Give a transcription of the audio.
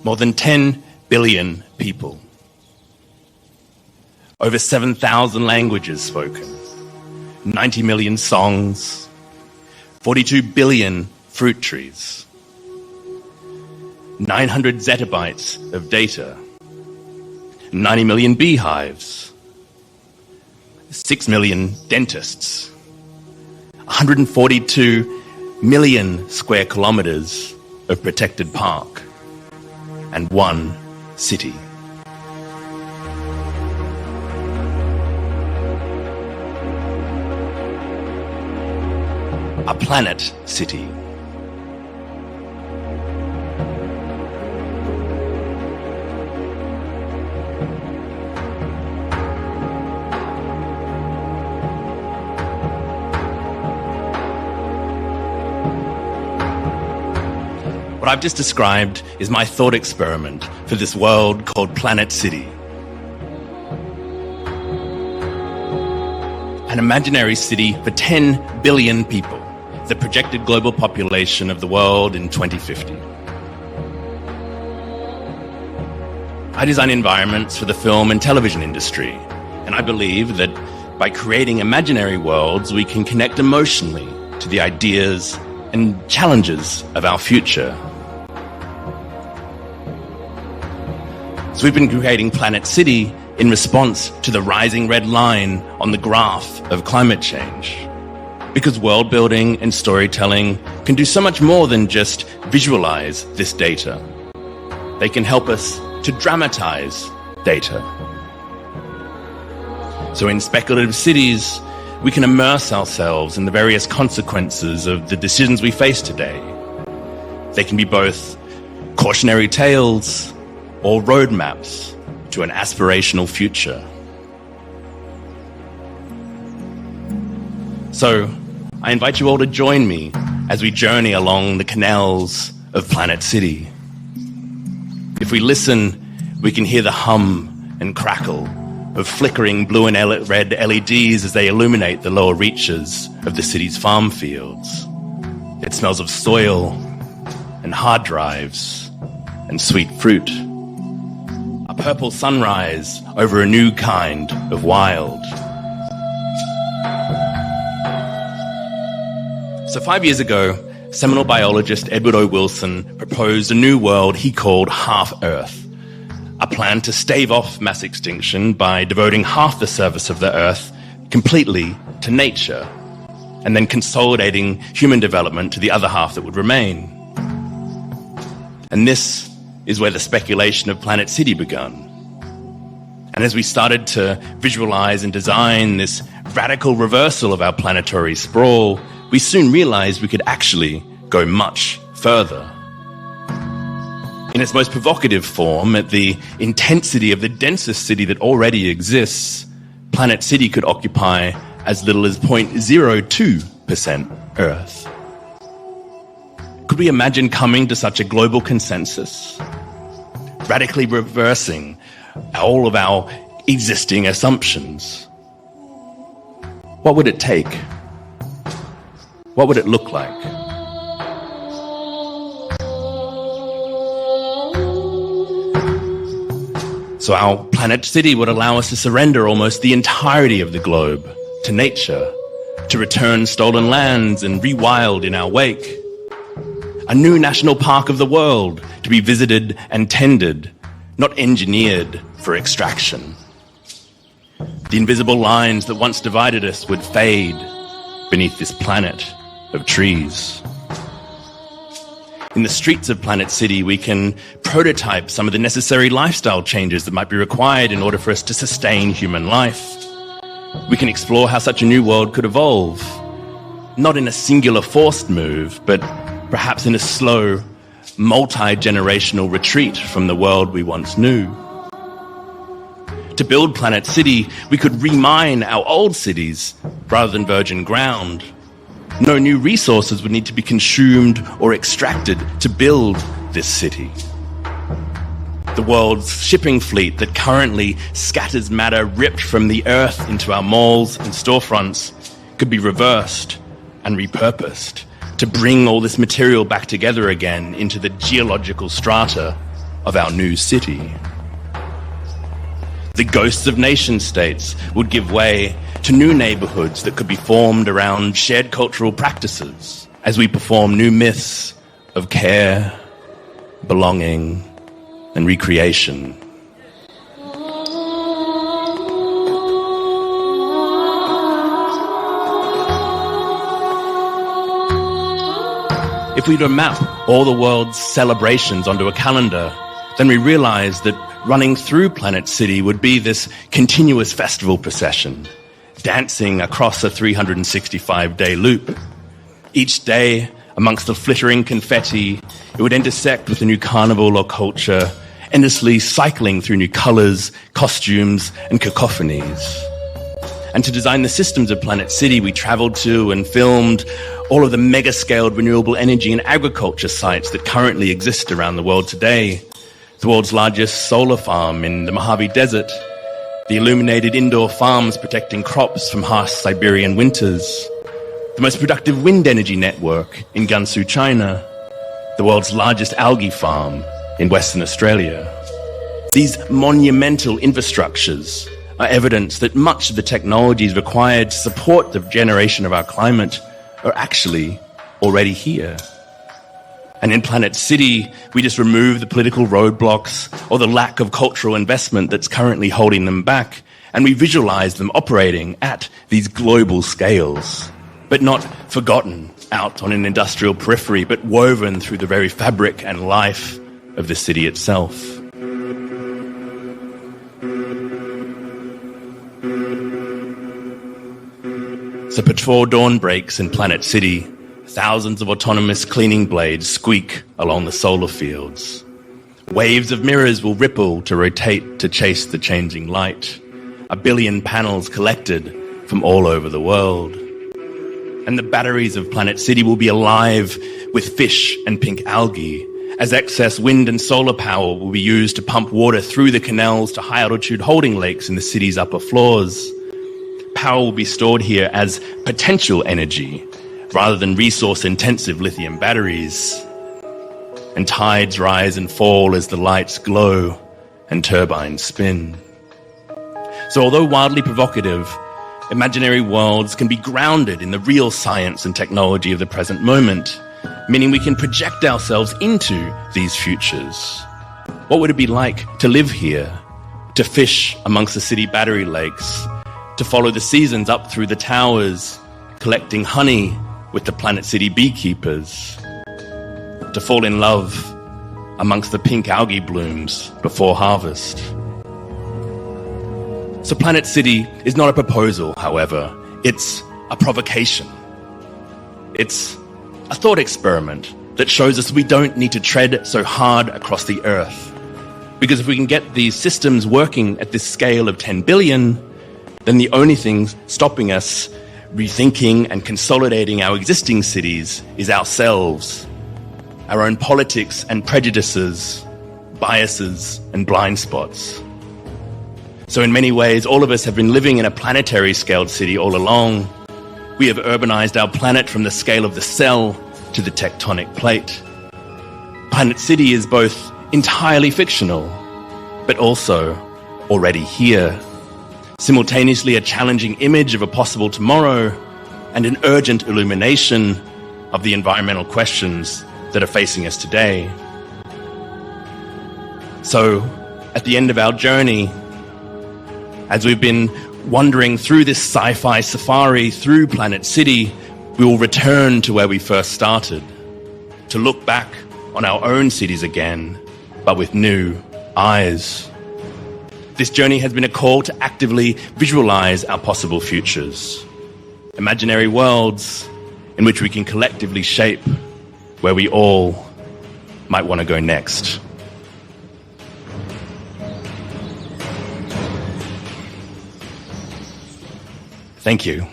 More than 10 billion people. Over 7,000 languages spoken. 90 million songs. 42 billion fruit trees. 900 zettabytes of data. 90 million beehives. 6 million dentists. 142 million square kilometers of protected park. And one city. A planet city. What I've just described is my thought experiment for this world called Planet City. An imaginary city for 10 billion people, the projected global population of the world in 2050. I design environments for the film and television industry, and I believe that by creating imaginary worlds, we can connect emotionally to the ideas and challenges of our future. So we've been creating Planet City in response to the rising red line on the graph of climate change. Because world building and storytelling can do so much more than just visualize this data. They can help us to dramatize data. So in speculative cities, we can immerse ourselves in the various consequences of the decisions we face today. They can be both cautionary tales or roadmaps to an aspirational future. So, I invite you all to join me as we journey along the canals of Planet City. If we listen, we can hear the hum and crackle of flickering blue and red LEDs as they illuminate the lower reaches of the city's farm fields. It smells of soil and hard drives and sweet fruit. A purple sunrise over a new kind of wild. So 5 years ago, seminal biologist Edward O. Wilson proposed a new world he called Half-Earth, a plan to stave off mass extinction by devoting half the surface of the Earth completely to nature, and then consolidating human development to the other half that would remain. And this is where the speculation of Planet City begun. And as we started to visualize and design this radical reversal of our planetary sprawl, we soon realized we could actually go much further. In its most provocative form, at the intensity of the densest city that already exists, Planet City could occupy as little as 0.02% Earth. Could we imagine coming to such a global consensus? Radically reversing all of our existing assumptions? What would it take? What would it look like? So our Planet City would allow us to surrender almost the entirety of the globe to nature, to return stolen lands and rewild in our wake. A new national park of the world to be visited and tended, not engineered for extraction. The invisible lines that once divided us would fade beneath this planet of trees. In the streets of Planet City, we can prototype some of the necessary lifestyle changes that might be required in order for us to sustain human life. We can explore how such a new world could evolve, not in a singular forced move, but perhaps in a slow, multi-generational retreat from the world we once knew. To build Planet City, we could remine our old cities rather than virgin ground. No new resources would need to be consumed or extracted to build this city. The world's shipping fleet that currently scatters matter ripped from the earth into our malls and storefronts could be reversed and repurposed to bring all this material back together again into the geological strata of our new city. The ghosts of nation-states would give way to new neighborhoods that could be formed around shared cultural practices as we perform new myths of care, belonging, and recreation. If we were to map all the world's celebrations onto a calendar, then we realize that running through Planet City would be this continuous festival procession, dancing across a 365-day loop. Each day, amongst the flittering confetti, it would intersect with a new carnival or culture, endlessly cycling through new colors, costumes, and cacophonies. And to design the systems of Planet City, we traveled to and filmed all of the mega-scaled renewable energy and agriculture sites that currently exist around the world today. The world's largest solar farm in the Mojave Desert, the illuminated indoor farms protecting crops from harsh Siberian winters, the most productive wind energy network in Gansu, China, the world's largest algae farm in Western Australia. These monumental infrastructures are evidence that much of the technologies required to support the generation of our climate are actually already here. And in Planet City, we just remove the political roadblocks or the lack of cultural investment that's currently holding them back, and we visualize them operating at these global scales, but not forgotten out on an industrial periphery, but woven through the very fabric and life of the city itself. So before dawn breaks in Planet City, thousands of autonomous cleaning blades squeak along the solar fields. Waves of mirrors will ripple to rotate to chase the changing light. 1 billion panels collected from all over the world. And the batteries of Planet City will be alive with fish and pink algae, as excess wind and solar power will be used to pump water through the canals to high-altitude holding lakes in the city's upper floors. Power will be stored here as potential energy, rather than resource-intensive lithium batteries. And tides rise and fall as the lights glow and turbines spin. So although wildly provocative, imaginary worlds can be grounded in the real science and technology of the present moment, meaning we can project ourselves into these futures. What would it be like to live here, to fish amongst the city battery lakes, to follow the seasons up through the towers, collecting honey with the Planet City beekeepers, to fall in love amongst the pink algae blooms before harvest? So Planet City is not a proposal, however. It's a provocation. It's a thought experiment that shows us we don't need to tread so hard across the earth. Because if we can get these systems working at this scale of 10 billion, then the only thing stopping us rethinking and consolidating our existing cities is ourselves, our own politics and prejudices, biases and blind spots. So in many ways, all of us have been living in a planetary scaled city all along. We have urbanized our planet from the scale of the cell to the tectonic plate. Planet City is both entirely fictional, but also already here. Simultaneously a challenging image of a possible tomorrow and an urgent illumination of the environmental questions that are facing us today. So, at the end of our journey, as we've been wandering through this sci-fi safari through Planet City, we will return to where we first started, to look back on our own cities again, but with new eyes. This journey has been a call to actively visualize our possible futures, imaginary worlds in which we can collectively shape where we all might want to go next. Thank you.